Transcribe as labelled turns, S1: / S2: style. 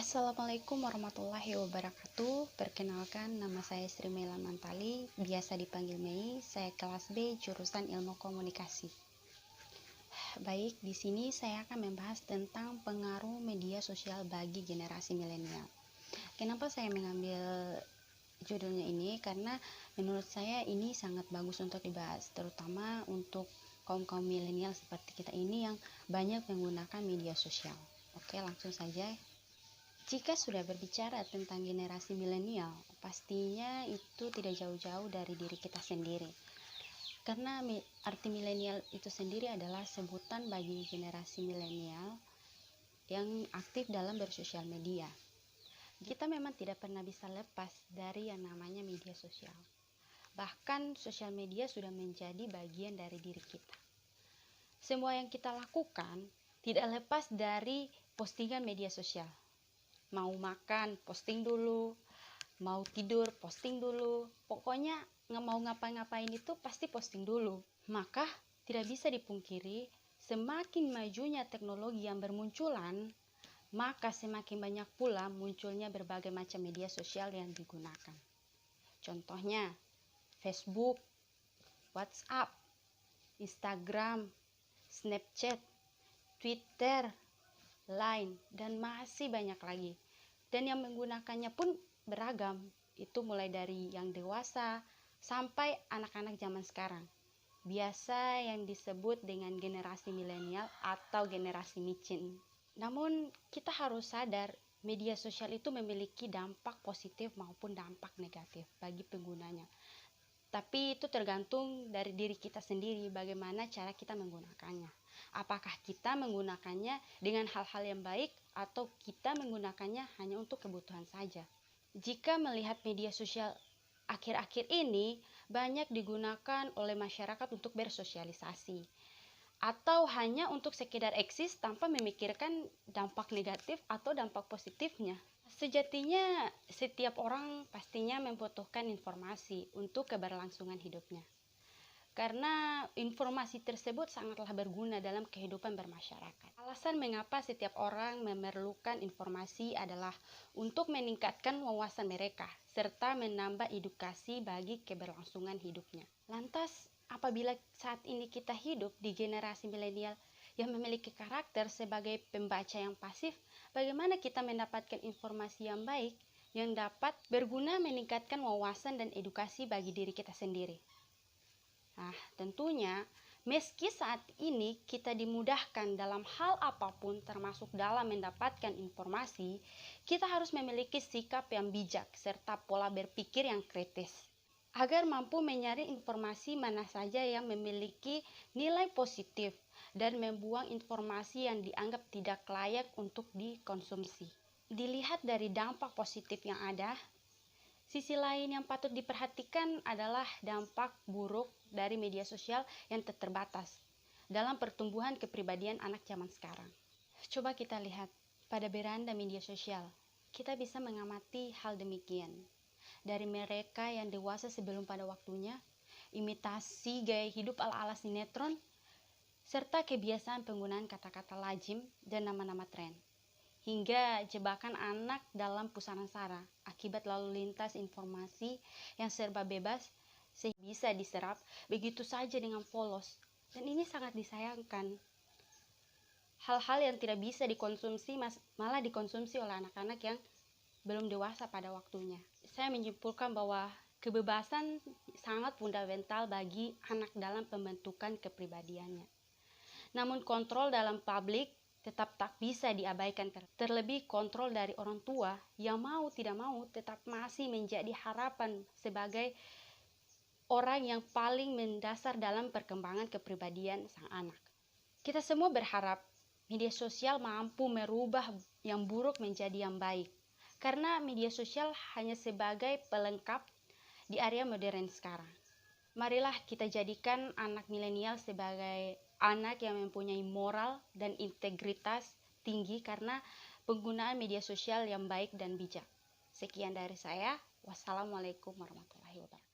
S1: Assalamualaikum warahmatullahi wabarakatuh. Perkenalkan, nama saya Sri Mela Mantali, biasa dipanggil Mei. Saya kelas B jurusan Ilmu Komunikasi. Baik, di sini saya akan membahas tentang pengaruh media sosial bagi generasi milenial. Kenapa saya mengambil judulnya ini? Karena menurut saya ini sangat bagus untuk dibahas, terutama untuk kaum milenial seperti kita ini yang banyak menggunakan media sosial. Oke, langsung saja. Jika sudah berbicara tentang generasi milenial, pastinya itu tidak jauh-jauh dari diri kita sendiri. Karena arti milenial itu sendiri adalah sebutan bagi generasi milenial yang aktif dalam bersosial media. Kita memang tidak pernah bisa lepas dari yang namanya media sosial. Bahkan sosial media sudah menjadi bagian dari diri kita. Semua yang kita lakukan tidak lepas dari postingan media sosial. Mau makan, posting dulu. Mau tidur, posting dulu. Pokoknya nggak mau ngapa-ngapain itu pasti posting dulu. Maka tidak bisa dipungkiri, semakin majunya teknologi yang bermunculan, maka semakin banyak pula munculnya berbagai macam media sosial yang digunakan. Contohnya, Facebook, WhatsApp, Instagram, Snapchat, Twitter, Line, dan masih banyak lagi. Dan yang menggunakannya pun beragam. Itu mulai dari yang dewasa sampai anak-anak zaman sekarang. Biasa yang disebut dengan generasi milenial atau generasi micin. Namun kita harus sadar media sosial itu memiliki dampak positif maupun dampak negatif bagi penggunanya. Tapi itu tergantung dari diri kita sendiri, bagaimana cara kita menggunakannya. Apakah kita menggunakannya dengan hal-hal yang baik atau kita menggunakannya hanya untuk kebutuhan saja. Jika melihat media sosial akhir-akhir ini banyak digunakan oleh masyarakat untuk bersosialisasi atau hanya untuk sekedar eksis tanpa memikirkan dampak negatif atau dampak positifnya. Sejatinya setiap orang pastinya membutuhkan informasi untuk keberlangsungan hidupnya. Karena informasi tersebut sangatlah berguna dalam kehidupan bermasyarakat. Alasan mengapa setiap orang memerlukan informasi adalah untuk meningkatkan wawasan mereka, serta menambah edukasi bagi keberlangsungan hidupnya. Lantas, apabila saat ini kita hidup di generasi milenial yang memiliki karakter sebagai pembaca yang pasif, bagaimana kita mendapatkan informasi yang baik yang dapat berguna meningkatkan wawasan dan edukasi bagi diri kita sendiri? Nah, tentunya meski saat ini kita dimudahkan dalam hal apapun termasuk dalam mendapatkan informasi, kita harus memiliki sikap yang bijak serta pola berpikir yang kritis agar mampu menyaring informasi mana saja yang memiliki nilai positif dan membuang informasi yang dianggap tidak layak untuk dikonsumsi. Dilihat dari dampak positif yang ada, sisi lain yang patut diperhatikan adalah dampak buruk dari media sosial yang terbatas dalam pertumbuhan kepribadian anak zaman sekarang. Coba kita lihat pada beranda media sosial, kita bisa mengamati hal demikian. Dari mereka yang dewasa sebelum pada waktunya, imitasi gaya hidup ala-ala sinetron, serta kebiasaan penggunaan kata-kata lazim dan nama-nama tren. Hingga jebakan anak dalam pusaran sara akibat lalu lintas informasi yang serba bebas sehingga bisa diserap begitu saja dengan polos. Dan ini sangat disayangkan. Hal-hal yang tidak bisa dikonsumsi malah dikonsumsi oleh anak-anak yang belum dewasa pada waktunya. Saya menyimpulkan bahwa kebebasan sangat fundamental bagi anak dalam pembentukan kepribadiannya. Namun kontrol dalam publik tetap tak bisa diabaikan, terlebih kontrol dari orang tua yang mau tidak mau tetap masih menjadi harapan sebagai orang yang paling mendasar dalam perkembangan kepribadian sang anak. Kita semua berharap media sosial mampu merubah yang buruk menjadi yang baik, karena media sosial hanya sebagai pelengkap di area modern sekarang. Marilah kita jadikan anak milenial sebagai anak yang mempunyai moral dan integritas tinggi karena penggunaan media sosial yang baik dan bijak. Sekian dari saya. Wassalamualaikum warahmatullahi wabarakatuh.